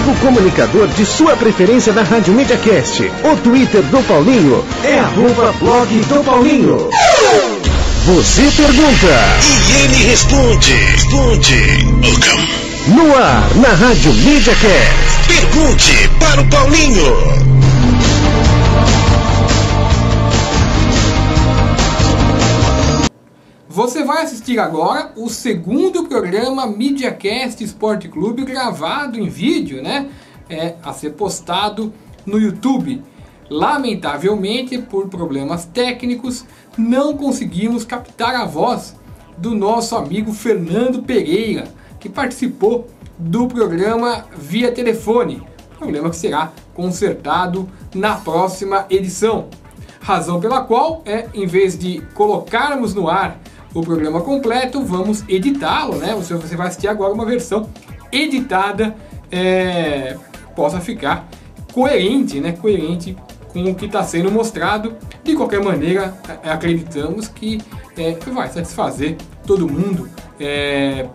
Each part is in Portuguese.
amigo comunicador de sua preferência da Rádio MediaCast. O Twitter do Paulinho é @blog do Paulinho. Você pergunta e ele responde. No ar, na Rádio MediaCast. Pergunte para o Paulinho. Você vai assistir agora o segundo programa MediaCast Sport Clube gravado em vídeo, né? A ser postado no YouTube. Lamentavelmente, por problemas técnicos, não conseguimos captar a voz do nosso amigo Fernando Pereira, que participou do programa via telefone. Problema que será consertado na próxima edição. Razão pela qual, em vez de colocarmos no ar o programa completo, vamos editá-lo, né? Você vai assistir agora uma versão editada, possa ficar coerente, né? Coerente com o que está sendo mostrado. De qualquer maneira, acreditamos que vai satisfazer todo mundo,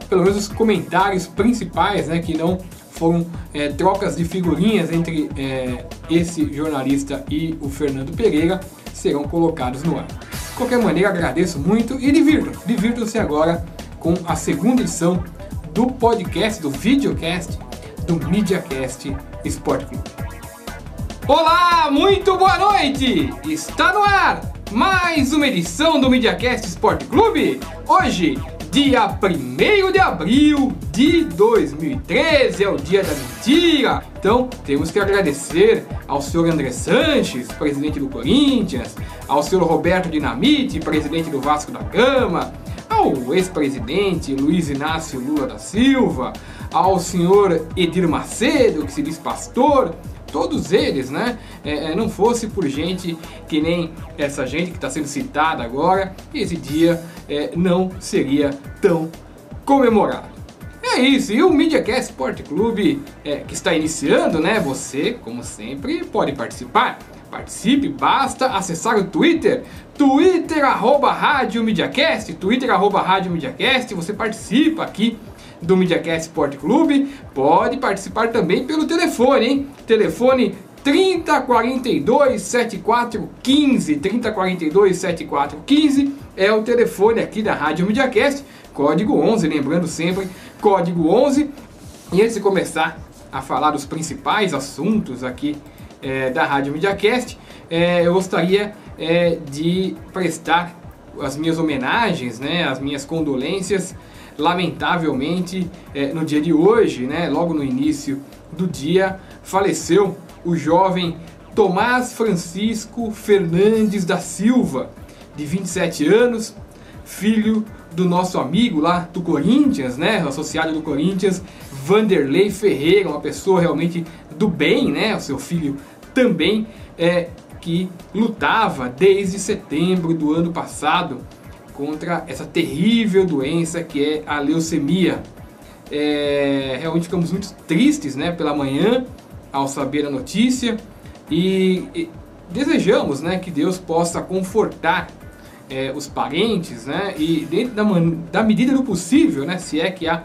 pelo menos os comentários principais, né? Que não foram trocas de figurinhas entre esse jornalista e o Fernando Pereira, serão colocados no ar. De qualquer maneira, agradeço muito e divirtam-se agora com a segunda edição do podcast, do videocast do MediaCast Sport Clube. Olá, muito boa noite! Está no ar mais uma edição do MediaCast Sport Clube. Hoje, dia 1º de abril de 2013, é o dia da mentira. Então, temos que agradecer ao senhor André Sanches, presidente do Corinthians, ao senhor Roberto Dinamite, presidente do Vasco da Gama, ao ex-presidente Luiz Inácio Lula da Silva, ao senhor Edir Macedo, que se diz pastor. Todos eles, né? Não fosse por gente que nem essa gente que está sendo citada agora, esse dia não seria tão comemorado. É isso, e o MediaCast Sport Clube que está iniciando, né? Você, como sempre, pode participar. Participe, basta acessar o Twitter, Rádio MediaCast, Rádio MediaCast, você participa aqui do MediaCast Sport Clube. Pode participar também pelo telefone, hein? Telefone 3042 7415, 3042 7415 é o telefone aqui da Rádio MediaCast, código 11, lembrando sempre, código 11. E antes de começar a falar dos principais assuntos aqui da Rádio MediaCast, eu gostaria de prestar as minhas homenagens, né, as minhas condolências. Lamentavelmente, no dia de hoje, né, logo no início do dia, faleceu o jovem Tomás Francisco Fernandes da Silva, de 27 anos, filho do nosso amigo lá do Corinthians, né, associado do Corinthians, Vanderlei Ferreira, uma pessoa realmente do bem, né, o seu filho também, que lutava desde setembro do ano passado contra essa terrível doença que é a leucemia. Realmente ficamos muito tristes, né, pela manhã ao saber a notícia e desejamos, né, que Deus possa confortar os parentes, né, e dentro da medida do possível, né, se é que há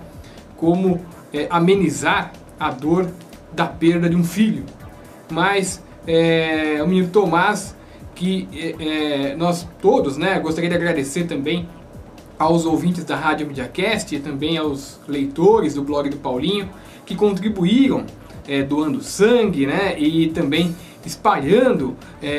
como amenizar a dor da perda de um filho. Mas o menino Tomás, que nós todos, né, gostaria de agradecer também aos ouvintes da Rádio MediaCast e também aos leitores do blog do Paulinho que contribuíram doando sangue, né, e também espalhando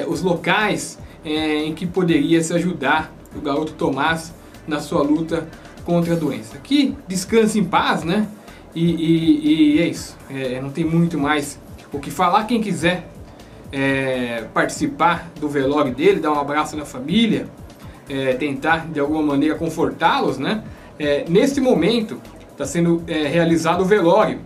os locais em que poderia se ajudar o garoto Tomás na sua luta contra a doença. Que descanse em paz, né, e é isso, não tem muito mais o que falar. Quem quiser participar do velório dele, dar um abraço na família, tentar de alguma maneira confortá-los, né? Neste momento está sendo realizado o velório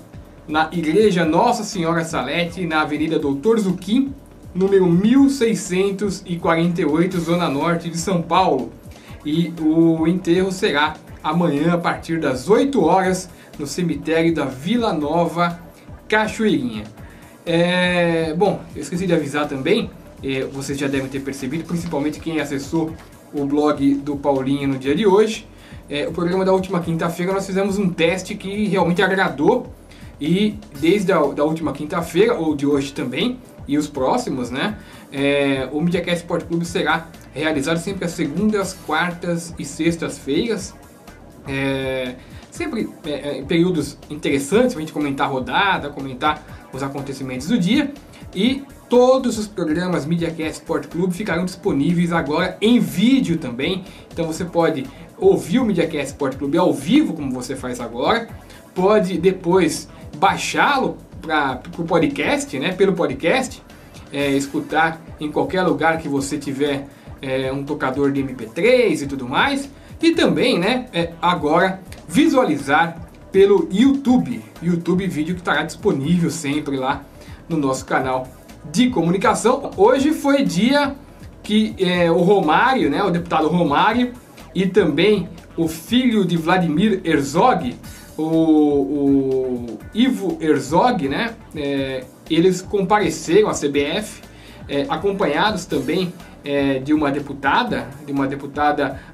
na Igreja Nossa Senhora Salete, na Avenida Doutor Zuquim, número 1648, Zona Norte de São Paulo. E o enterro será amanhã a partir das 8 horas no cemitério da Vila Nova Cachoeirinha. Bom, eu esqueci de avisar também, vocês já devem ter percebido, principalmente quem acessou o blog do Paulinho no dia de hoje. O programa da última quinta-feira nós fizemos um teste que realmente agradou E desde a última quinta-feira, ou de hoje também, e os próximos, né? O MediaCast Sport Clube será realizado sempre às segundas, quartas e sextas-feiras. Sempre em períodos interessantes para a gente comentar a rodada, comentar os acontecimentos do dia. E todos os programas MediaCast Sport Clube ficarão disponíveis agora em vídeo também. Então você pode ouvir o MediaCast Sport Clube ao vivo, como você faz agora. Pode depois baixá-lo para o podcast, né, pelo podcast, escutar em qualquer lugar que você tiver um tocador de MP3 e tudo mais. E também, né, agora visualizar pelo YouTube vídeo que estará disponível sempre lá no nosso canal de comunicação. Hoje foi dia que o Romário, né, o deputado Romário, e também o filho de Vladimir Herzog, o Ivo Herzog, né, eles compareceram à CBF, acompanhados também de uma deputada,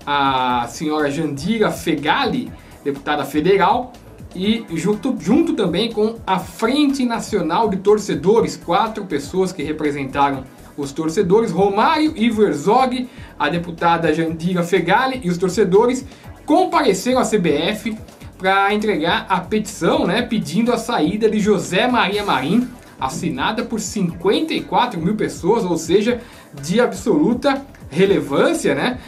a senhora Jandira Fegali, deputada federal, e junto também com a Frente Nacional de Torcedores, 4 pessoas que representaram os torcedores: Romário, Ivo Herzog, a deputada Jandira Fegali e os torcedores compareceram à CBF para entregar a petição, né, pedindo a saída de José Maria Marim, assinada por 54 mil pessoas, ou seja, de absoluta relevância, né?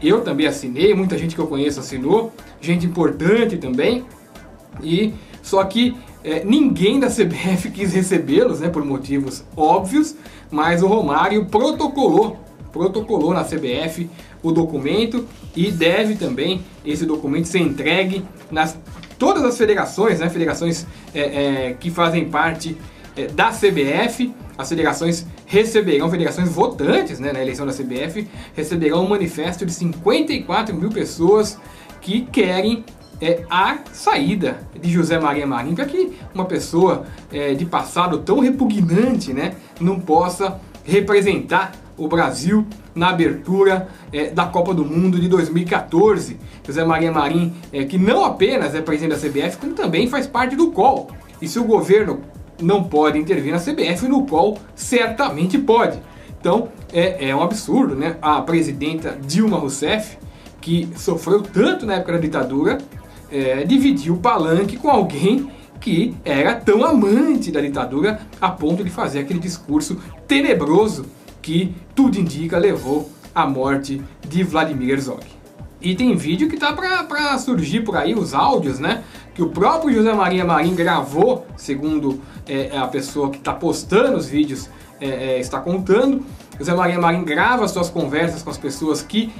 Eu também assinei, muita gente que eu conheço assinou, gente importante também, e só que ninguém da CBF quis recebê-los, né, por motivos óbvios, mas o Romário protocolou na CBF o documento, e deve também esse documento ser entregue nas todas as federações, né, federações que fazem parte da CBF. As federações receberão, federações votantes, né, na eleição da CBF, receberão um manifesto de 54 mil pessoas que querem a saída de José Maria Marim, para que uma pessoa de passado tão repugnante, né, não possa representar o Brasil na abertura da Copa do Mundo de 2014. José Maria Marim, que não apenas é presidente da CBF, como também faz parte do COL. E se o governo não pode intervir na CBF, no COL certamente pode. Então é um absurdo, né? A presidenta Dilma Rousseff, que sofreu tanto na época da ditadura, dividiu o palanque com alguém que era tão amante da ditadura a ponto de fazer aquele discurso tenebroso que, tudo indica, levou à morte de Vladimir Herzog. E tem vídeo que tá para surgir por aí, os áudios, né, que o próprio José Maria Marim gravou, segundo a pessoa que está postando os vídeos está contando. José Maria Marim grava suas conversas com as pessoas que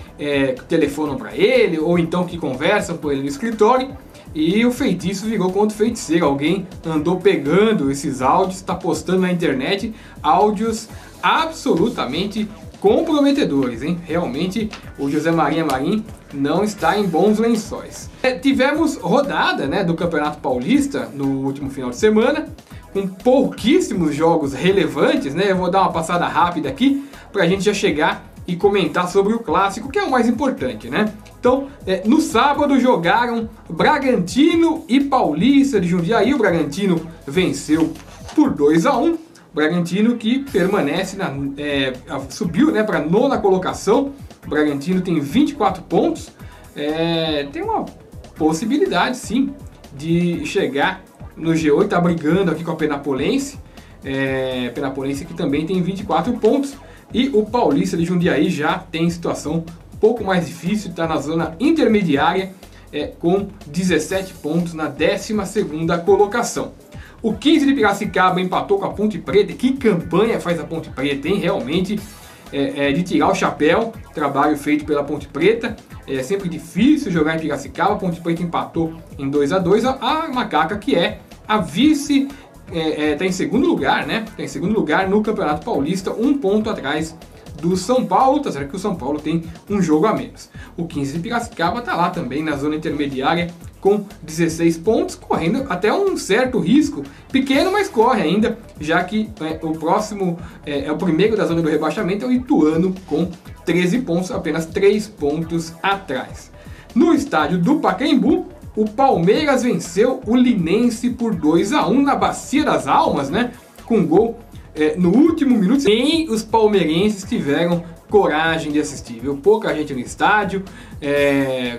telefonam para ele, ou então que conversam com ele no escritório, e o feitiço virou contra o feiticeiro. Alguém andou pegando esses áudios, está postando na internet áudios absolutamente comprometedores, hein? Realmente o José Maria Marim não está em bons lençóis. Tivemos rodada, né, do Campeonato Paulista no último final de semana, com pouquíssimos jogos relevantes, né? Eu vou dar uma passada rápida aqui para a gente já chegar e comentar sobre o clássico, que é o mais importante, né? Então, no sábado jogaram Bragantino e Paulista de Jundiaí. O Bragantino venceu por 2-1. Bragantino que permanece subiu, né, para a 9ª colocação. O Bragantino tem 24 pontos. Tem uma possibilidade, sim, de chegar no G8. Está brigando aqui com a Penapolense. Penapolense que também tem 24 pontos. E o Paulista de Jundiaí já tem situação um pouco mais difícil. Está na zona intermediária com 17 pontos na 12ª colocação. O 15 de Piracicaba empatou com a Ponte Preta. Que campanha faz a Ponte Preta, hein? Realmente de tirar o chapéu. Trabalho feito pela Ponte Preta. É sempre difícil jogar em Piracicaba. A Ponte Preta empatou em 2-2. A Macaca, que é a vice, está em segundo lugar, né? Está em segundo lugar no Campeonato Paulista, 1 ponto atrás do São Paulo. Tá certo que o São Paulo tem um jogo a menos. O 15 de Piracicaba está lá também na zona intermediária com 16 pontos, correndo até um certo risco, pequeno, mas corre ainda, já que o próximo, o primeiro da zona do rebaixamento é o Ituano, com 13 pontos, apenas 3 pontos atrás. No estádio do Pacaembu, o Palmeiras venceu o Linense por 2-1 na Bacia das Almas, né? Com gol no último minuto. Nem os palmeirenses tiveram coragem de assistir, viu? Pouca gente no estádio,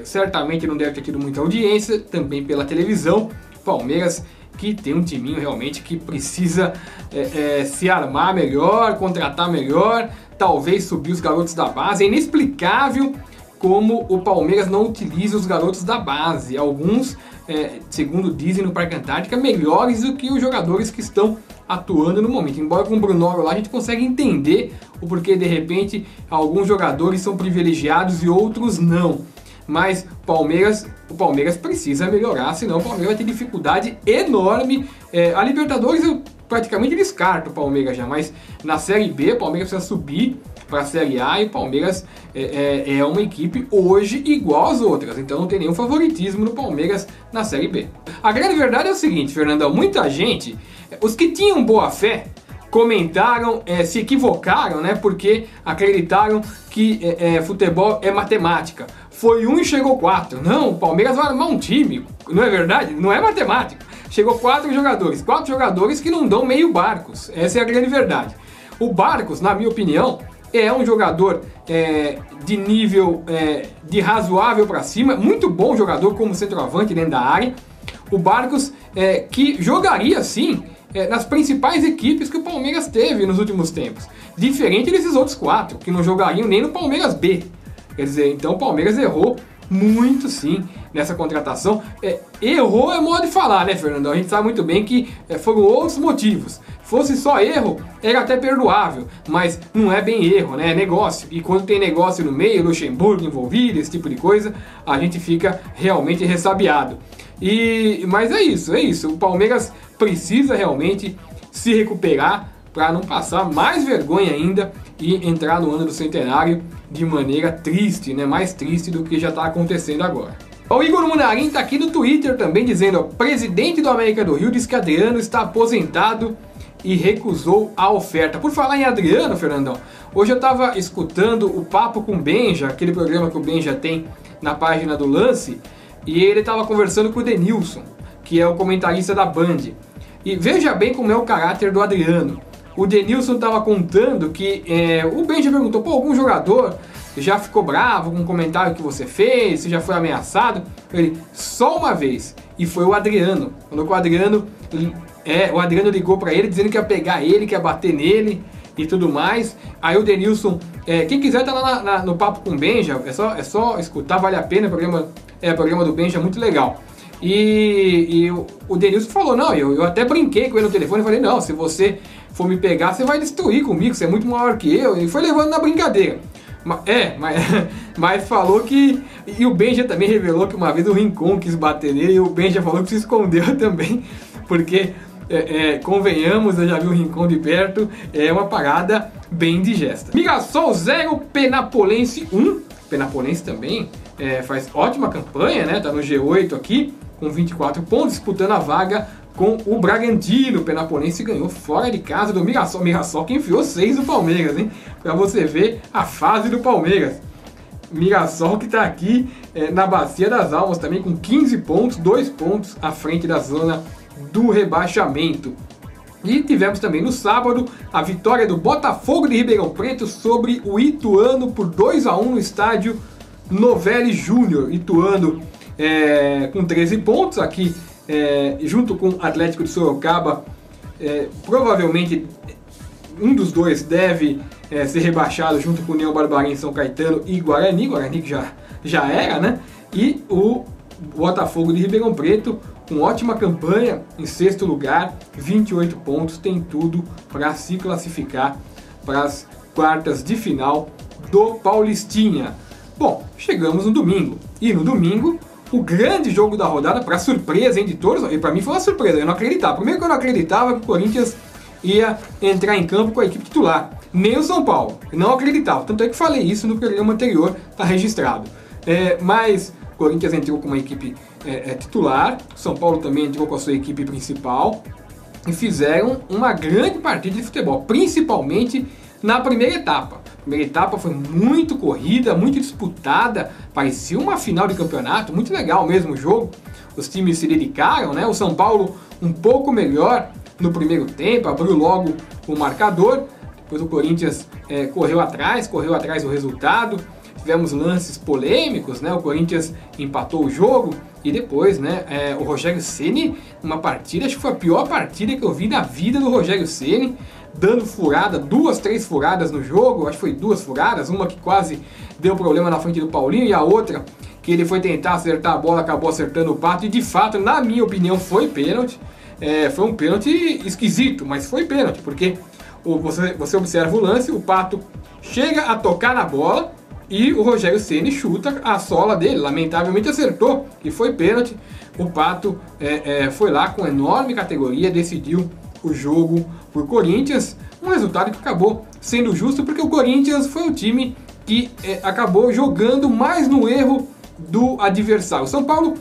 certamente não deve ter tido muita audiência, também pela televisão. Palmeiras que tem um timinho realmente que precisa se armar melhor, contratar melhor, talvez subir os garotos da base. É inexplicável como o Palmeiras não utiliza os garotos da base. Alguns, segundo dizem no Parque Antártica, melhores do que os jogadores que estão atuando no momento. Embora com o Brunoro lá a gente consegue entender o porquê de repente alguns jogadores são privilegiados e outros não. Mas o Palmeiras precisa melhorar, senão o Palmeiras vai ter dificuldade enorme. A Libertadores eu praticamente descarto o Palmeiras já, mas na Série B o Palmeiras precisa subir para a Série A e o Palmeiras é uma equipe hoje igual às outras, então não tem nenhum favoritismo no Palmeiras na Série B. A grande verdade é o seguinte, Fernandão, muita gente, os que tinham boa fé, comentaram, se equivocaram, né, porque acreditaram que futebol é matemática. Foi 1 e chegou 4. Não, o Palmeiras vai armar um time, não é verdade? Não é matemática. Chegou 4 jogadores que não dão meio Barcos. Essa é a grande verdade. O Barcos, na minha opinião, é um jogador de nível de razoável para cima, muito bom jogador como centroavante dentro da área. O Barcos que jogaria sim nas principais equipes que o Palmeiras teve nos últimos tempos. Diferente desses outros 4, que não jogariam nem no Palmeiras B. Quer dizer, então o Palmeiras errou muito sim nessa contratação. Errou é modo de falar, né, Fernandão? A gente sabe muito bem que foram outros motivos. Fosse só erro, era até perdoável, mas não é bem erro, né? É negócio. E quando tem negócio no meio, Luxemburgo envolvido, esse tipo de coisa, a gente fica realmente ressabiado. Mas é isso. O Palmeiras precisa realmente se recuperar para não passar mais vergonha ainda e entrar no ano do centenário de maneira triste, né? Mais triste do que já está acontecendo agora. O Igor Munarim está aqui no Twitter também dizendo: presidente do América do Rio diz que Adriano está aposentado e recusou a oferta. Por falar em Adriano, Fernandão, hoje eu estava escutando o Papo com o Benja, aquele programa que o Benja tem na página do Lance, e ele estava conversando com o Denilson, que é o comentarista da Band. E veja bem como é o caráter do Adriano. O Denilson estava contando que o Benja perguntou: pô, algum jogador já ficou bravo com um comentário que você fez, você já foi ameaçado? Ele: só uma vez, e foi o Adriano. Quando o Adriano ligou para ele dizendo que ia pegar ele, que ia bater nele e tudo mais. Aí o Denilson, quem quiser tá lá no Papo com o Benja, é só escutar, vale a pena, o programa do Benja é muito legal. E o Denilson falou: não, eu até brinquei com ele no telefone, falei: não, se você for me pegar, você vai destruir comigo, você é muito maior que eu. E foi levando na brincadeira. Mas falou que... E o Benja também revelou que uma vez o Rincon quis bater nele, e o Benja falou que se escondeu também, porque, convenhamos, eu já vi o Rincon de perto, é uma parada bem indigesta. Mirassol 0, Penapolense 1. Penapolense também faz ótima campanha, né? Tá no G8 aqui, com 24 pontos, disputando a vaga com o Bragantino. O Penapolense ganhou fora de casa do Mirassol. Mirassol que enfiou 6 do Palmeiras, hein? Pra você ver a fase do Palmeiras. Mirassol que tá aqui na Bacia das Almas também com 15 pontos, 2 pontos à frente da zona do rebaixamento. E tivemos também no sábado a vitória do Botafogo de Ribeirão Preto sobre o Ituano por 2-1 no estádio Novelli Júnior. Ituano com 13 pontos aqui, junto com o Atlético de Sorocaba. Provavelmente um dos dois deve ser rebaixado junto com o União Barbarense, São Caetano e Guarani que já era, né? E o Botafogo de Ribeirão Preto com ótima campanha, em 6º lugar, 28 pontos, tem tudo para se classificar para as quartas de final do Paulistinha. Bom, chegamos no domingo, e no domingo o grande jogo da rodada, para surpresa de todos, e para mim foi uma surpresa, eu não acreditava. Primeiro que eu não acreditava que o Corinthians ia entrar em campo com a equipe titular, nem o São Paulo, eu não acreditava, tanto é que falei isso no programa anterior, está registrado. Mas o Corinthians entrou com uma equipe titular, São Paulo também entrou com a sua equipe principal, e fizeram uma grande partida de futebol, principalmente na primeira etapa. A primeira etapa foi muito corrida, muito disputada, parecia uma final de campeonato, muito legal mesmo o jogo. Os times se dedicaram, né? O São Paulo um pouco melhor no primeiro tempo, abriu logo o marcador, depois o Corinthians correu atrás do resultado. Tivemos lances polêmicos, né? O Corinthians empatou o jogo e depois, né, o Rogério Ceni, uma partida, acho que foi a pior partida que eu vi na vida do Rogério Ceni, dando furada, 2, 3 furadas no jogo, acho que foi 2 furadas, uma que quase deu problema na frente do Paulinho e a outra que ele foi tentar acertar a bola, acabou acertando o Pato e de fato, na minha opinião, foi pênalti. Foi um pênalti esquisito, mas foi pênalti, porque você observa o lance, o Pato chega a tocar na bola e o Rogério Ceni chuta a sola dele, lamentavelmente acertou e foi pênalti. O Pato foi lá com enorme categoria, decidiu o jogo por Corinthians, um resultado que acabou sendo justo porque o Corinthians foi o time que acabou jogando mais no erro do adversário. O São Paulo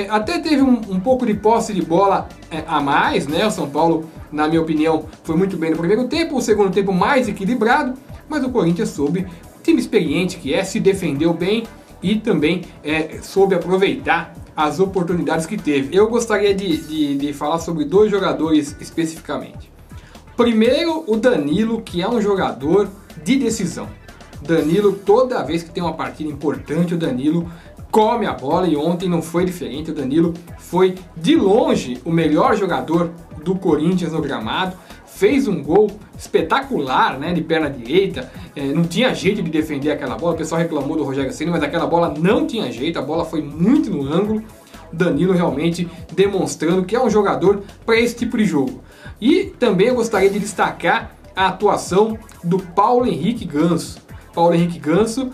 até teve um pouco de posse de bola a mais, né? O São Paulo, na minha opinião, foi muito bem no primeiro tempo, o segundo tempo mais equilibrado, mas o Corinthians soube, time experiente que se defendeu bem e também soube aproveitar as oportunidades que teve. Eu gostaria de falar sobre 2 jogadores especificamente. Primeiro, o Danilo, que é um jogador de decisão. Danilo, toda vez que tem uma partida importante, o Danilo come a bola e ontem não foi diferente. O Danilo foi de longe o melhor jogador do Corinthians no gramado. Fez um gol espetacular, né, de perna direita, não tinha jeito de defender aquela bola. O pessoal reclamou do Rogério Ceni, mas aquela bola não tinha jeito, a bola foi muito no ângulo. O Danilo realmente demonstrando que é um jogador para esse tipo de jogo. E também eu gostaria de destacar a atuação do Paulo Henrique Ganso. Paulo Henrique Ganso,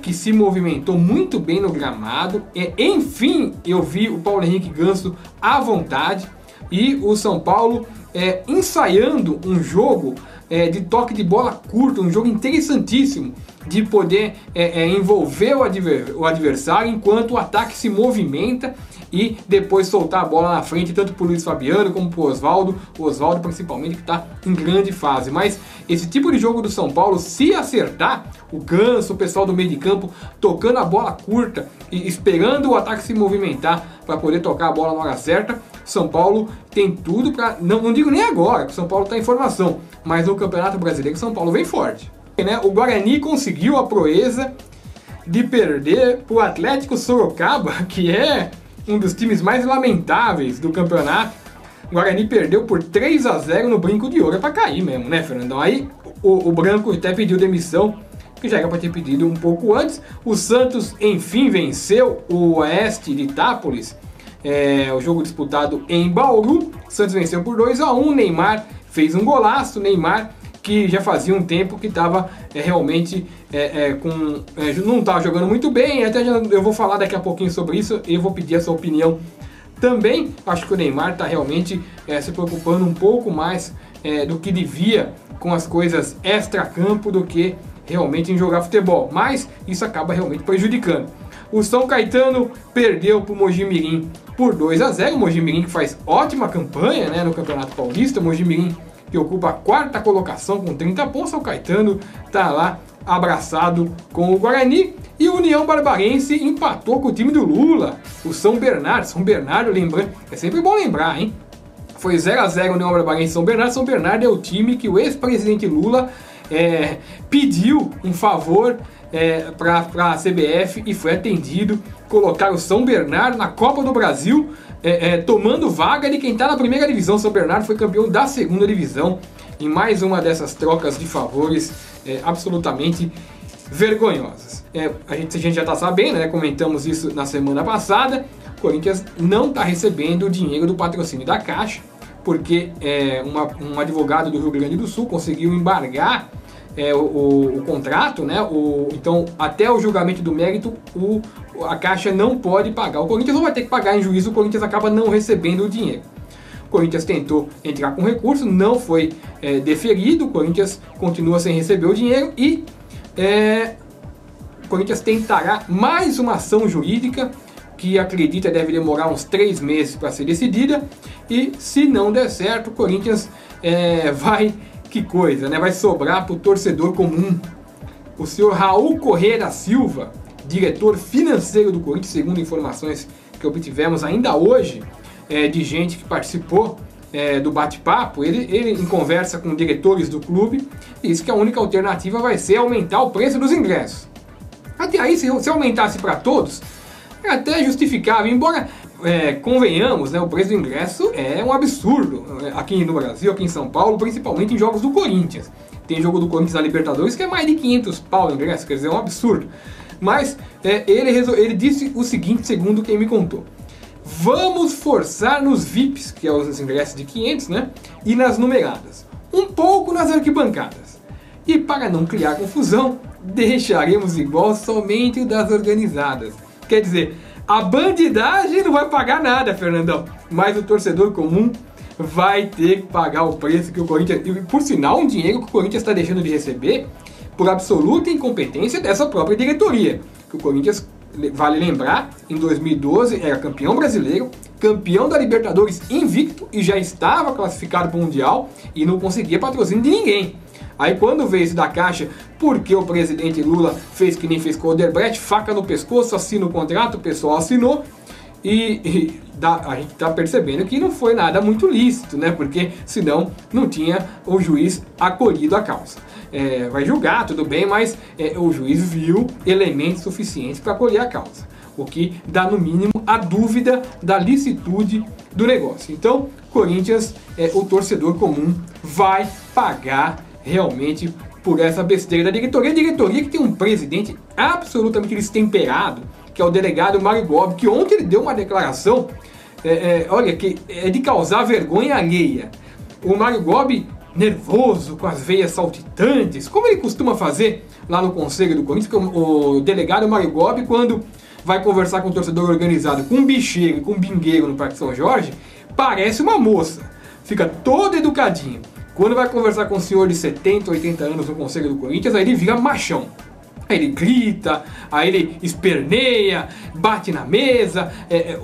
que se movimentou muito bem no gramado. Enfim, eu vi o Paulo Henrique Ganso à vontade. E o São Paulo ensaiando um jogo de toque de bola curto, um jogo interessantíssimo, de poder envolver o adversário enquanto o ataque se movimenta e depois soltar a bola na frente, tanto para o Luiz Fabiano como para o Oswaldo principalmente, que está em grande fase. Mas esse tipo de jogo do São Paulo, se acertar, o Ganso, o pessoal do meio de campo tocando a bola curta e esperando o ataque se movimentar para poder tocar a bola na hora certa, São Paulo tem tudo para, não digo nem agora, que o São Paulo está em formação, mas no Campeonato Brasileiro São Paulo vem forte. O Guarani conseguiu a proeza de perder para o Atlético Sorocaba, que é um dos times mais lamentáveis do campeonato. O Guarani perdeu por 3-0 no Brinco de Ouro. É para cair mesmo, né, Fernandão? Aí o Branco até pediu demissão, que já era para ter pedido um pouco antes. O Santos, enfim, venceu o Oeste de Itápolis. O jogo disputado em Bauru. O Santos venceu por 2-1. Neymar fez um golaço. Neymar, que já fazia um tempo que estava realmente não estava jogando muito bem. Até eu vou falar daqui a pouquinho sobre isso e vou pedir a sua opinião também. Acho que o Neymar está realmente se preocupando um pouco mais do que devia com as coisas extra-campo do que realmente em jogar futebol. Mas isso acaba realmente prejudicando. O São Caetano perdeu para o Mojimirim por 2-0. O Mojimirim que faz ótima campanha, né, no Campeonato Paulista. O Mojimirim que ocupa a 4ª colocação com 30 pontos. O Caetano está lá abraçado com o Guarani. E o União Barbarense empatou com o time do Lula, o São Bernardo. São Bernardo, lembrando, é sempre bom lembrar, hein? Foi 0-0 o União Barbarense e São Bernardo. São Bernardo é o time que o ex-presidente Lula pediu um favor para a CBF e foi atendido. Colocar o São Bernardo na Copa do Brasil, tomando vaga de quem está na primeira divisão. São Bernardo foi campeão da segunda divisão em mais uma dessas trocas de favores absolutamente vergonhosas. A gente já está sabendo, né? Comentamos isso na semana passada. O Corinthians não está recebendo o dinheiro do patrocínio da Caixa, porque um advogado do Rio Grande do Sul conseguiu embargar o contrato, né? Então, até o julgamento do mérito, a Caixa não pode pagar. O Corinthians não vai ter que pagar em juízo, o Corinthians acaba não recebendo o dinheiro. O Corinthians tentou entrar com recurso, não foi deferido, o Corinthians continua sem receber o dinheiro e o Corinthians tentará mais uma ação jurídica que acredita deve demorar uns 3 meses para ser decidida, e se não der certo, o Corinthians vai que coisa, né? Vai sobrar para o torcedor comum. O senhor Raul Corrêa da Silva, diretor financeiro do Corinthians, segundo informações que obtivemos ainda hoje, de gente que participou do bate-papo, ele em conversa com diretores do clube, disse que a única alternativa vai ser aumentar o preço dos ingressos. Até aí, se aumentasse para todos, é até justificável, embora convenhamos, né, o preço do ingresso é um absurdo aqui no Brasil, aqui em São Paulo, principalmente em jogos do Corinthians. Tem jogo do Corinthians na Libertadores que é mais de 500 pau o ingresso, quer dizer, é um absurdo. Mas ele disse o seguinte, segundo quem me contou: vamos forçar nos VIPs, que é os ingressos de 500, né, e nas numeradas, um pouco nas arquibancadas. E para não criar confusão, deixaremos igual somente o das organizadas. Quer dizer, a bandidagem não vai pagar nada, Fernandão, mas o torcedor comum vai ter que pagar o preço que o Corinthians... E por sinal, um dinheiro que o Corinthians está deixando de receber por absoluta incompetência dessa própria diretoria. Que o Corinthians, vale lembrar, em 2012 era campeão brasileiro, campeão da Libertadores invicto e já estava classificado para o Mundial e não conseguia patrocínio de ninguém. Aí quando veio isso da Caixa, porque o presidente Lula fez que nem fez com o Odebrecht, faca no pescoço, assina o contrato, o pessoal assinou, a gente está percebendo que não foi nada muito lícito, né? Porque senão não tinha o juiz acolhido a causa. Vai julgar, tudo bem, mas o juiz viu elementos suficientes para acolher a causa, o que dá no mínimo a dúvida da licitude do negócio. Então, Corinthians, o torcedor comum vai pagar realmente por essa besteira da diretoria. A diretoria que tem um presidente absolutamente destemperado, que é o delegado Mário Gobi, que ontem ele deu uma declaração, olha, que é de causar vergonha alheia. O Mário Gobi, nervoso, com as veias saltitantes, como ele costuma fazer lá no Conselho do Corinthians, o delegado Mário Gobi, quando vai conversar com o torcedor organizado, com um bicheiro e com um bingueiro no Parque São Jorge, parece uma moça, fica todo educadinho. Quando vai conversar com um senhor de 70, 80 anos no Conselho do Corinthians, aí ele vira machão. Aí ele grita, aí ele esperneia, bate na mesa.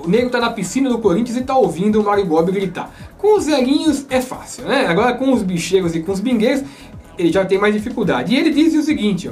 O nego tá na piscina do Corinthians e tá ouvindo o Mário Gobi gritar. Com os velhinhos é fácil, né? Agora com os bicheiros e com os bingueiros, ele já tem mais dificuldade. E ele disse o seguinte,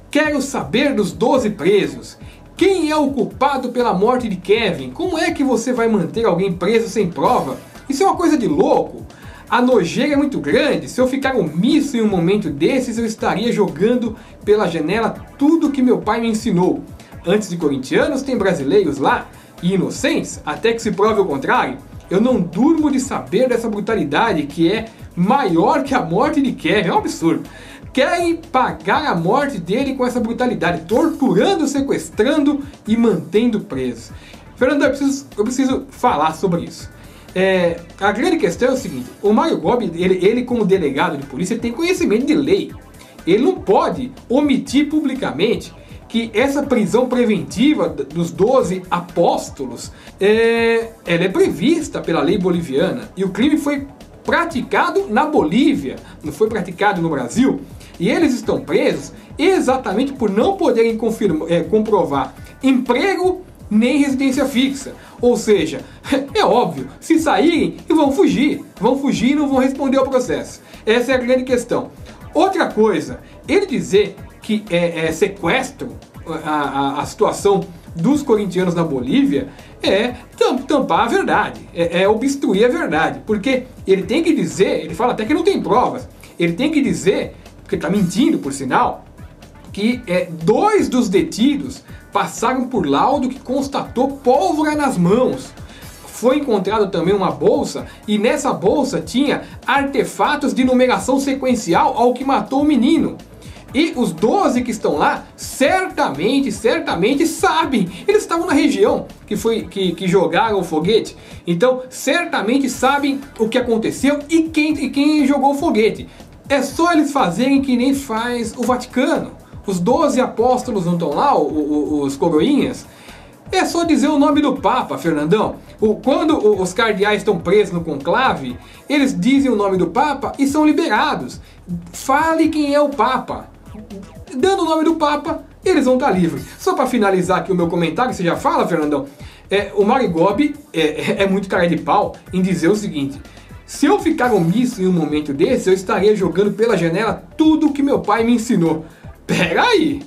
quero saber dos 12 presos. Quem é o culpado pela morte de Kevin? Como é que você vai manter alguém preso sem prova? Isso é uma coisa de louco. A nojeira é muito grande. Se eu ficar omisso em um momento desses, eu estaria jogando pela janela tudo que meu pai me ensinou. Antes de corintianos, tem brasileiros lá, e inocentes, até que se prove o contrário. Eu não durmo de saber dessa brutalidade que é maior que a morte de Kevin. É um absurdo. Querem pagar a morte dele com essa brutalidade, torturando, sequestrando e mantendo preso. Fernando, eu preciso falar sobre isso. A grande questão é o seguinte: o Mário Gobi, ele como delegado de polícia, ele tem conhecimento de lei. Ele não pode omitir publicamente que essa prisão preventiva dos 12 apóstolos, ela é prevista pela lei boliviana, e o crime foi praticado na Bolívia, não foi praticado no Brasil, e eles estão presos exatamente por não poderem comprovar emprego nem residência fixa. Ou seja, é óbvio, se saírem, vão fugir e não vão responder ao processo. Essa é a grande questão. Outra coisa, ele dizer que sequestro, a situação dos corintianos na Bolívia, é tampar a verdade, é obstruir a verdade, porque ele tem que dizer, ele fala até que não tem provas, ele tem que dizer, porque está mentindo por sinal, que 2 dos detidos passaram por laudo que constatou pólvora nas mãos. Foi encontrado também uma bolsa, e nessa bolsa tinha artefatos de numeração sequencial ao que matou o menino. E os 12 que estão lá, certamente sabem. Eles estavam na região que jogaram o foguete. Então, certamente sabem o que aconteceu e quem jogou o foguete. É só eles fazerem que nem faz o Vaticano. Os 12 apóstolos não estão lá, os coroinhas? É só dizer o nome do Papa, Fernandão. Quando os cardeais estão presos no conclave, eles dizem o nome do Papa e são liberados. Fale quem é o Papa. Dando o nome do Papa, eles vão estar livres. Só para finalizar aqui o meu comentário, você já fala, Fernandão? O Mário Gobi é muito cara de pau em dizer o seguinte: Se eu ficar omisso em um momento desse, eu estaria jogando pela janela tudo que meu pai me ensinou. Pera aí,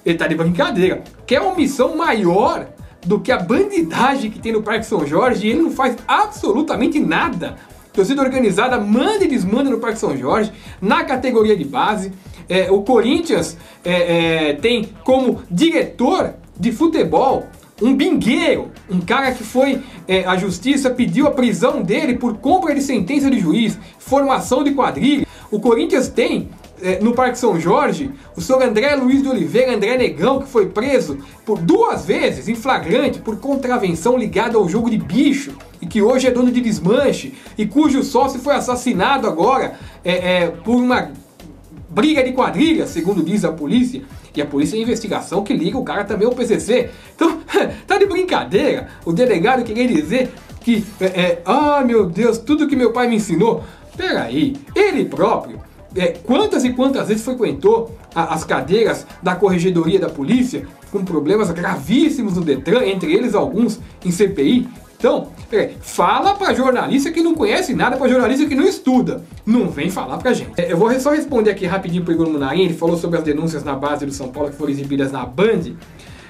ele tá de brincadeira. Quer omissão maior do que a bandidagem que tem no Parque São Jorge e ele não faz absolutamente nada. Torcida organizada manda e desmanda no Parque São Jorge, na categoria de base. O Corinthians tem como diretor de futebol um bingueiro, um cara que foi, a justiça pediu a prisão dele por compra de sentença de juiz, formação de quadrilha. O Corinthians tem no Parque São Jorge o senhor André Luiz de Oliveira, André Negão, que foi preso por 2 vezes em flagrante por contravenção ligada ao jogo de bicho e que hoje é dono de desmanche e cujo sócio foi assassinado agora por uma briga de quadrilha, segundo diz a polícia. E a polícia é investigação que liga o cara também ao PCC. Então, tá de brincadeira. O delegado queria dizer que, meu Deus, tudo que meu pai me ensinou. Peraí, ele próprio, quantas e quantas vezes frequentou as cadeiras da corregedoria da polícia com problemas gravíssimos no Detran, entre eles alguns em CPI. Então, fala pra jornalista que não conhece nada, pra jornalista que não estuda. Não vem falar pra gente. Eu vou só responder aqui rapidinho pro Igor Munarim. Ele falou sobre as denúncias na base do São Paulo que foram exibidas na Band.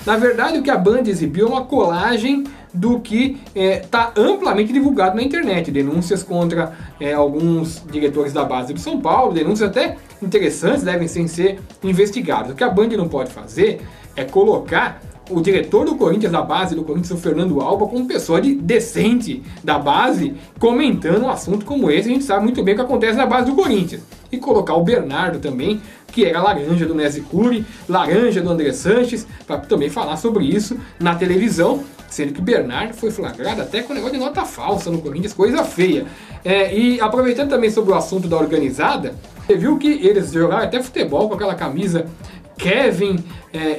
Na verdade, o que a Band exibiu é uma colagem do que está amplamente divulgado na internet. Denúncias contra alguns diretores da base do São Paulo, denúncias até interessantes, devem ser investigadas. O que a Band não pode fazer é colocar o diretor do Corinthians, da base do Corinthians, o Fernando Alba, como pessoa decente da base, comentando um assunto como esse. A gente sabe muito bem o que acontece na base do Corinthians. E colocar o Bernardo também, que era laranja do Nezi Cury, laranja do André Sanches, para também falar sobre isso na televisão, sendo que o Bernardo foi flagrado até com o negócio de nota falsa no Corinthians, coisa feia. E aproveitando também sobre o assunto da organizada, você viu que eles jogaram até futebol com aquela camisa Kevin,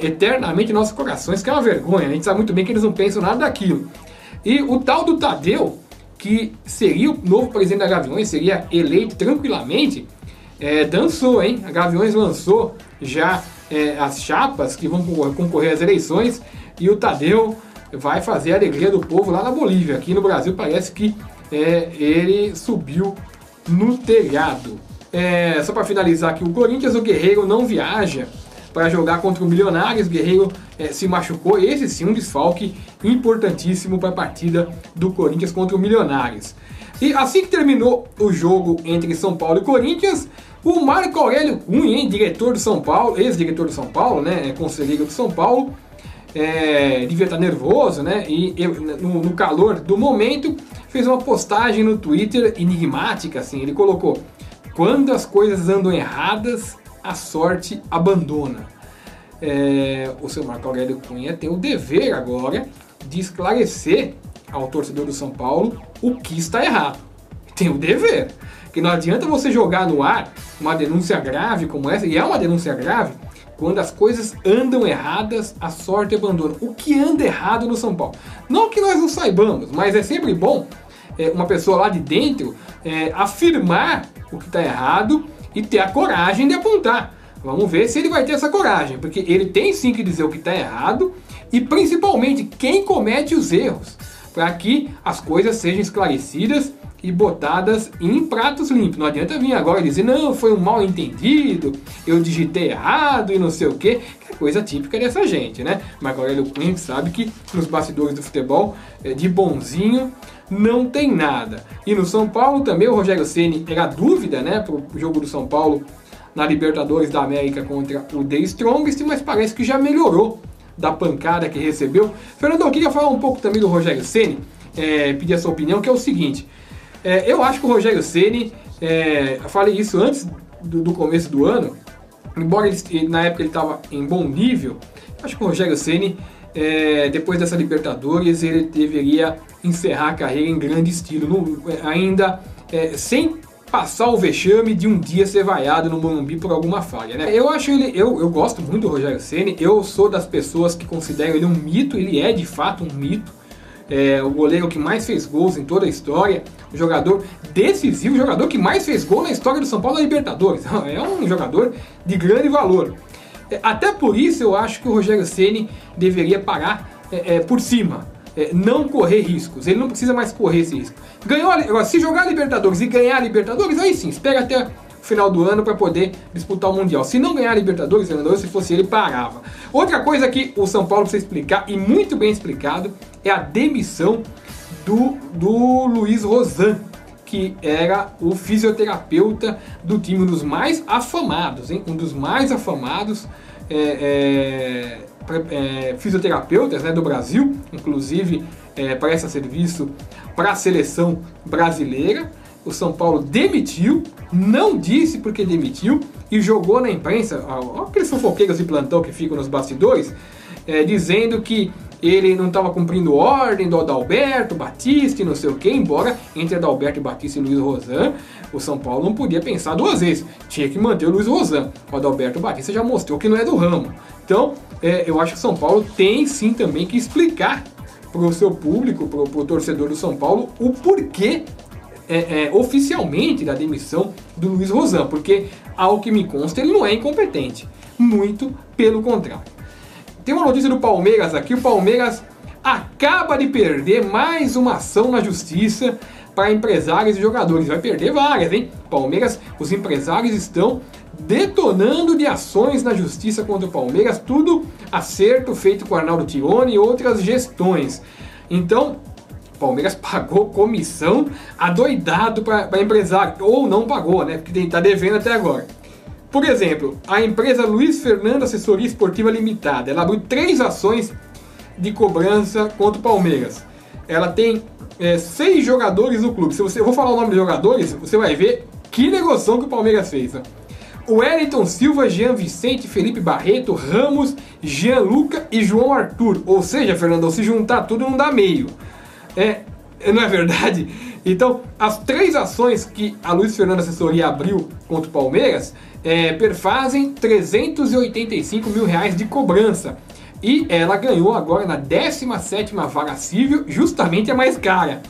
eternamente em nossos corações, que é uma vergonha. A gente sabe muito bem que eles não pensam nada daquilo. E o tal do Tadeu, que seria o novo presidente da Gaviões, seria eleito tranquilamente, dançou, hein? A Gaviões lançou já as chapas que vão concorrer às eleições e o Tadeu vai fazer a alegria do povo lá na Bolívia. Aqui no Brasil parece que ele subiu no telhado. Só para finalizar aqui, o Corinthians, o Guerreiro não viaja para jogar contra o Milionários. Guerreiro se machucou, esse sim um desfalque importantíssimo para a partida do Corinthians contra o Milionários. E assim que terminou o jogo entre São Paulo e Corinthians, o Marco Aurélio Cunha, diretor do São Paulo, ex-diretor do São Paulo, conselheiro do São Paulo, devia estar nervoso, e no calor do momento fez uma postagem no Twitter enigmática, assim. Ele colocou: quando as coisas andam erradas, a sorte abandona. O seu Marco Aurélio Cunha tem o dever agora de esclarecer ao torcedor do São Paulo o que está errado. Tem o dever. Que não adianta você jogar no ar uma denúncia grave como essa, e é uma denúncia grave, quando as coisas andam erradas, a sorte abandona. O que anda errado no São Paulo? Não que nós não saibamos, mas é sempre bom uma pessoa lá de dentro afirmar o que está errado e ter a coragem de apontar. Vamos ver se ele vai ter essa coragem, porque ele tem sim que dizer o que está errado e principalmente quem comete os erros, para que as coisas sejam esclarecidas e botadas em pratos limpos. Não adianta vir agora e dizer: não, foi um mal entendido, eu digitei errado e não sei o que é coisa típica dessa gente, né? Marco Aurélio Cunha sabe que nos bastidores do futebol, de bonzinho, não tem nada. E no São Paulo também o Rogério Ceni era dúvida, para o jogo do São Paulo na Libertadores da América contra o The Strongest, mas parece que já melhorou da pancada que recebeu. Fernando, eu queria falar um pouco também do Rogério Ceni, pedir a sua opinião, que é o seguinte: eu acho que o Rogério Ceni, eu falei isso antes do começo do ano, embora na época ele estava em bom nível, eu acho que o Rogério Ceni, depois dessa Libertadores, ele deveria encerrar a carreira em grande estilo, ainda sem passar o vexame de um dia ser vaiado no Morumbi por alguma falha, Eu acho eu gosto muito do Rogério Ceni, eu sou das pessoas que consideram ele um mito, ele é de fato um mito. O goleiro que mais fez gols em toda a história, o jogador decisivo, o jogador que mais fez gol na história do São Paulo na Libertadores. É um jogador de grande valor. Até por isso eu acho que o Rogério Ceni deveria parar por cima. não correr riscos. Ele não precisa mais correr esse risco. Agora, se jogar Libertadores e ganhar a Libertadores, aí sim, espera até o final do ano para poder disputar o Mundial. Se não ganhar a Libertadores, se fosse ele, parava. Outra coisa que o São Paulo precisa explicar, e muito bem explicado, é a demissão do Luiz Rozan, que era o fisioterapeuta do time, um dos mais afamados, hein? Um dos mais afamados fisioterapeutas, né, do Brasil, inclusive presta serviço para a seleção brasileira. O São Paulo demitiu, não disse porque demitiu, e jogou na imprensa, aqueles fofoqueiros de plantão que ficam nos bastidores, dizendo que ele não estava cumprindo ordem do Adalberto Batista e não sei o que, embora entre Adalberto Batista e Luiz Rozan, o São Paulo não podia pensar duas vezes, tinha que manter o Luiz Rozan. O Adalberto Batista já mostrou que não é do ramo. Então, eu acho que o São Paulo tem sim também que explicar para o seu público, para o torcedor do São Paulo, o porquê oficialmente da demissão do Luiz Rozan, porque, ao que me consta, ele não é incompetente, muito pelo contrário. Tem uma notícia do Palmeiras aqui, o Palmeiras acaba de perder mais uma ação na justiça para empresários e jogadores. Vai perder várias, hein? Palmeiras, os empresários estão detonando de ações na justiça contra o Palmeiras, tudo acerto feito com o Arnaldo Tironi e outras gestões. Então, o Palmeiras pagou comissão adoidado para empresário, ou não pagou, né? Porque está devendo até agora. Por exemplo, a empresa Luiz Fernando Assessoria Esportiva Limitada, ela abriu 3 ações de cobrança contra o Palmeiras. Ela tem 6 jogadores no clube. Eu vou falar o nome dos jogadores, você vai ver que negociação que o Palmeiras fez. Né? O Wellington Silva, Jean Vicente, Felipe Barreto, Ramos, Jean Luca e João Arthur. Ou seja, Fernandão, se juntar tudo não dá meio. Não é verdade? Então, as 3 ações que a Luiz Fernando Assessoria abriu contra o Palmeiras perfazem 385 mil reais de cobrança. E ela ganhou agora na 17ª vara civil, justamente a mais cara.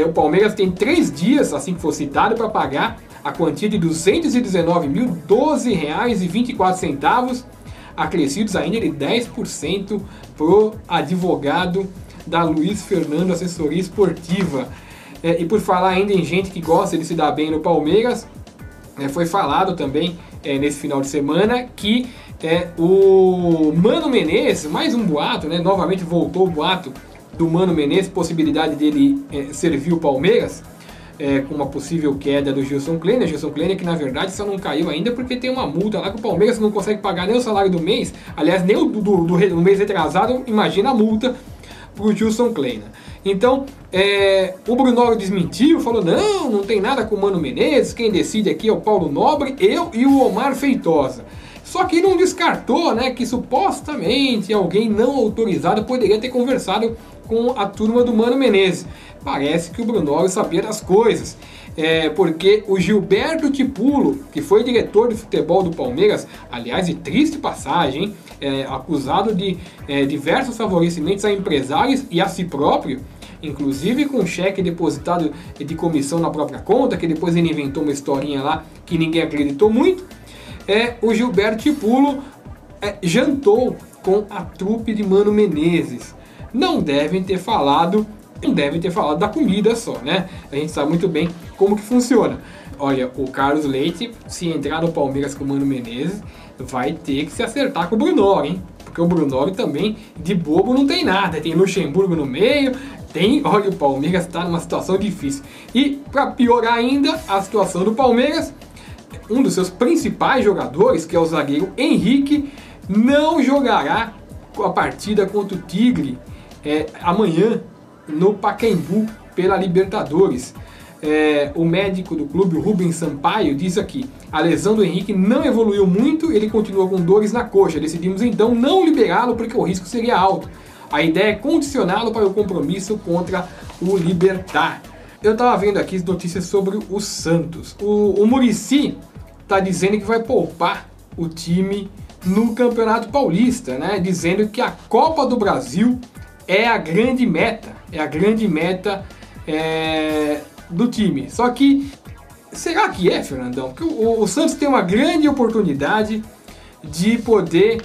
O Palmeiras tem 3 dias, assim que for citado, para pagar a quantia de R$ 219.012,24, acrescidos ainda de 10% para o advogado da Luiz Fernando Assessoria Esportiva. E por falar ainda em gente que gosta de se dar bem no Palmeiras, foi falado também nesse final de semana que o Mano Menezes, mais um boato, né? Novamente voltou o boato do Mano Menezes, possibilidade dele servir o Palmeiras, com uma possível queda do Gilson Kleiner. Gilson Kleiner que na verdade só não caiu ainda porque tem uma multa lá que o Palmeiras não consegue pagar nem o salário do mês, aliás nem o do mês retrasado, imagina a multa para o Gilson Kleiner. Então, o Brunoro desmentiu, falou, não tem nada com o Mano Menezes, quem decide aqui é o Paulo Nobre, eu e o Omar Feitosa. Só que não descartou, né, que supostamente alguém não autorizado poderia ter conversado com a turma do Mano Menezes. Parece que o Brunoro sabia das coisas, porque o Gilberto Tipulo, que foi diretor de futebol do Palmeiras, aliás, de triste passagem, acusado de diversos favorecimentos a empresários e a si próprio, inclusive com cheque depositado de comissão na própria conta, que depois ele inventou uma historinha lá que ninguém acreditou muito. O Gilberto Tipulo jantou com a trupe de Mano Menezes. Não devem ter falado da comida só, né? A gente sabe muito bem como que funciona. Olha, o Carlos Leite, se entrar no Palmeiras com o Mano Menezes, vai ter que se acertar com o Brunoro, hein? Porque o Brunoro também, de bobo, não tem nada. Tem Luxemburgo no meio, olha, o Palmeiras está numa situação difícil. E, para piorar ainda a situação do Palmeiras, um dos seus principais jogadores, que é o zagueiro Henrique, não jogará a partida contra o Tigre amanhã no Pacaembu pela Libertadores. O médico do clube, o Rubens Sampaio, diz aqui: a lesão do Henrique não evoluiu muito, ele continua com dores na coxa. Decidimos então não liberá-lo porque o risco seria alto. A ideia é condicioná-lo para o compromisso contra o Libertad. Eu estava vendo aqui as notícias sobre o Santos. O Muricy está dizendo que vai poupar o time no Campeonato Paulista, né? Dizendo que a Copa do Brasil é a grande meta. Do time. Só que, será que Fernandão? Porque o Santos tem uma grande oportunidade de poder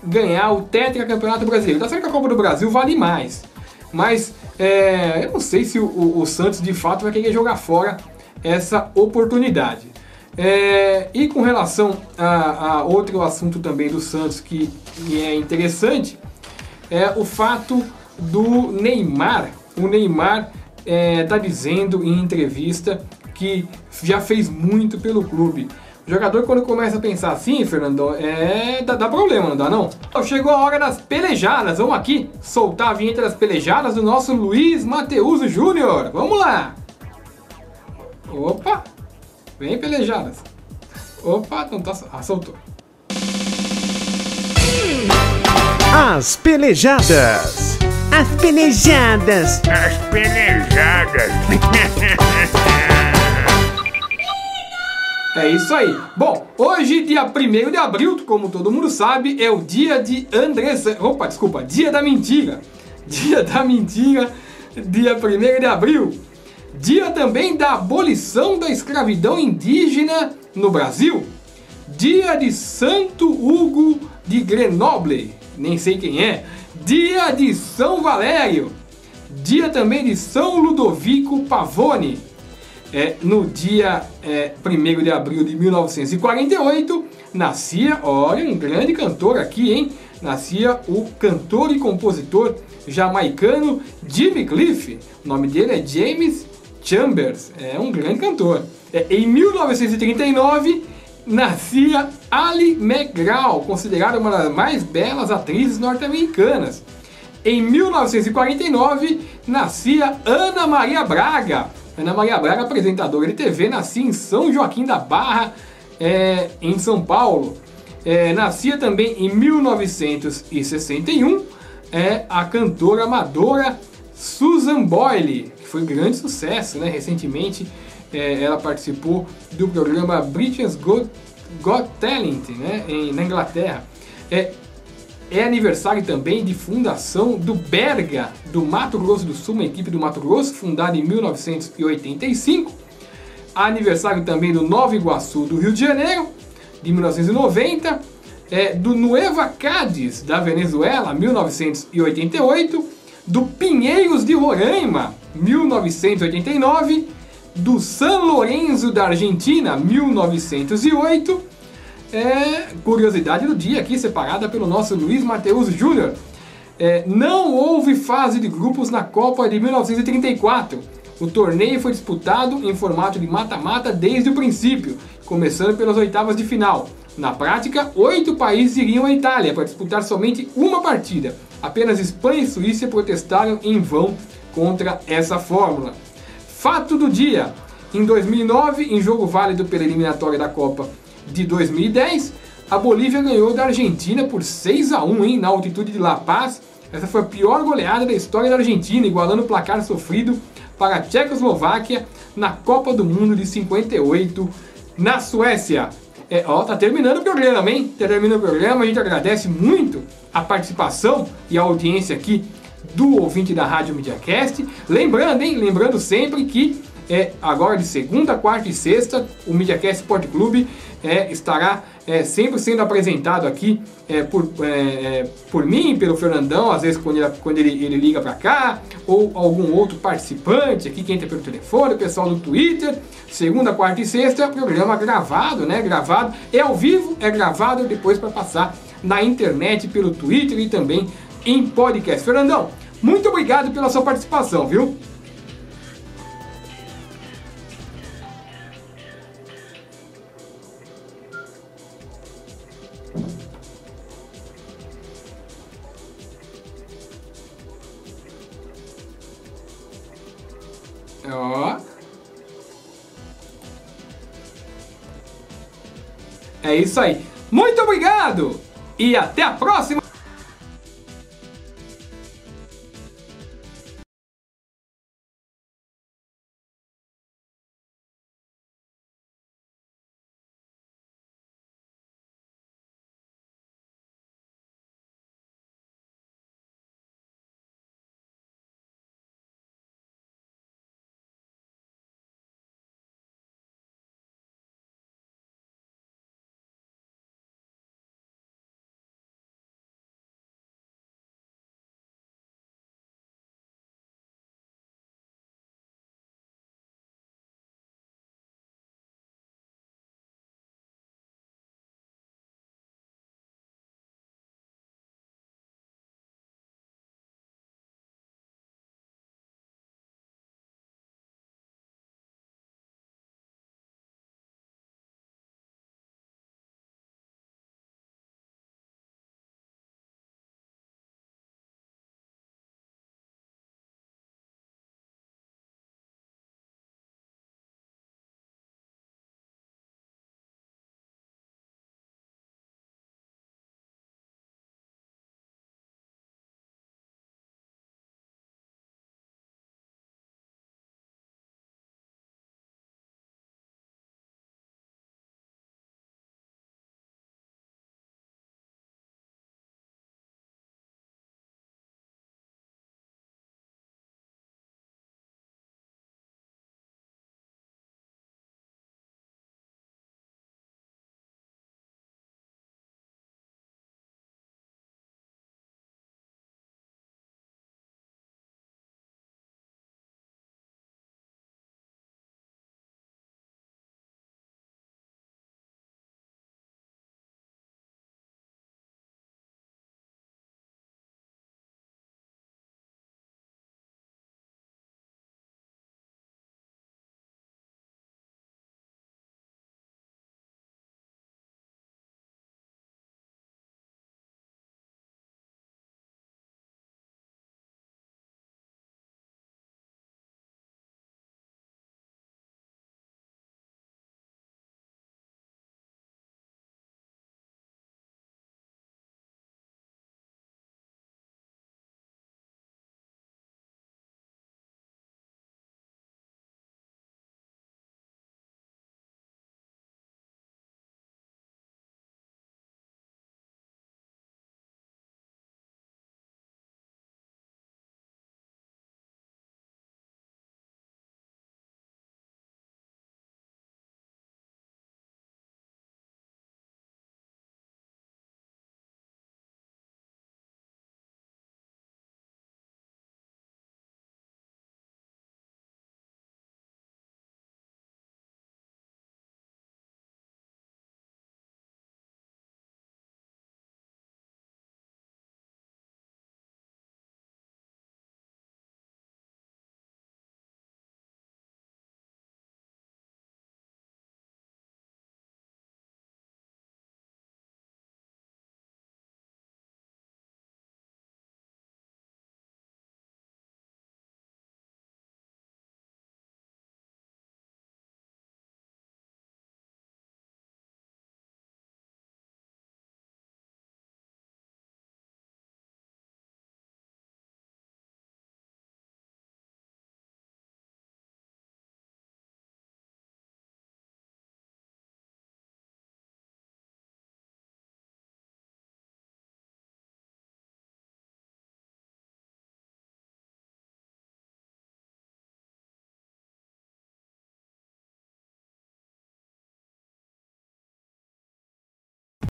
ganhar o tetracampeonato brasileiro. Tá certo que a Copa do Brasil vale mais, mas eu não sei se o Santos de fato vai querer jogar fora essa oportunidade. E com relação a outro assunto também do Santos que é interessante, é o fato do Neymar. O Neymar está dizendo em entrevista que já fez muito pelo clube. O jogador, quando começa a pensar assim, Fernando, dá problema, não dá não? Então, chegou a hora das pelejadas. Vamos aqui soltar a vinheta das pelejadas do nosso Luiz Mateuso Júnior. Vamos lá! Opa! Vem pelejadas. Opa, não tá... soltou. As pelejadas. As pelejadas. As pelejadas. É isso aí. Bom, hoje, dia 1º de abril, como todo mundo sabe, é o dia de dia da mentira. Dia da mentira, dia 1º de abril. Dia também da abolição da escravidão indígena no Brasil. Dia de Santo Hugo de Grenoble, nem sei quem é. Dia de São Valério. Dia também de São Ludovico Pavone. No dia 1º de abril de 1948, nascia, olha, um grande cantor aqui, hein? Nascia o cantor e compositor jamaicano Jimmy Cliff. O nome dele é James Chambers, é um grande cantor. Em 1939, nascia Ali MacGraw, considerada uma das mais belas atrizes norte-americanas. Em 1949, nascia Ana Maria Braga. Ana Maria Braga, apresentadora de TV, nascia em São Joaquim da Barra, em São Paulo. Nascia também em 1961 a cantora amadora Susan Boyle, que foi um grande sucesso, né? Recentemente ela participou do programa Britain's Got Talent, né? Na Inglaterra. É aniversário também de fundação do Berga, do Mato Grosso do Sul, uma equipe do Mato Grosso, fundada em 1985. Aniversário também do Nova Iguaçu, do Rio de Janeiro, de 1990. Do Nueva Cádiz, da Venezuela, 1988. Do Pinheiros de Roraima, 1989. Do San Lorenzo, da Argentina, 1908. Curiosidade do dia aqui, separada pelo nosso Luiz Mateuso Júnior. Não houve fase de grupos na Copa de 1934. O torneio foi disputado em formato de mata-mata desde o princípio, começando pelas oitavas de final. Na prática, 8 países iriam à Itália para disputar somente uma partida. Apenas Espanha e Suíça protestaram em vão contra essa fórmula. Fato do dia: em 2009, em jogo válido pela eliminatória da Copa de 2010, a Bolívia ganhou da Argentina por 6-1, hein, na altitude de La Paz. Essa foi a pior goleada da história da Argentina, igualando o placar sofrido para a Tchecoslováquia na Copa do Mundo de 58 na Suécia. Tá terminando o programa, hein? Terminando o programa, a gente agradece muito a participação e a audiência aqui do ouvinte da Rádio MediaCast. Lembrando sempre que agora de segunda, quarta e sexta, o MediaCast Sport Clube estará sempre sendo apresentado aqui por mim, pelo Fernandão, às vezes quando ele liga para cá, ou algum outro participante aqui que entra pelo telefone, o pessoal do Twitter. Segunda, quarta e sexta, programa gravado, né? Gravado, ao vivo, gravado depois para passar na internet, pelo Twitter e também em podcast. Fernandão, muito obrigado pela sua participação, viu? É isso aí. Muito obrigado e até a próxima!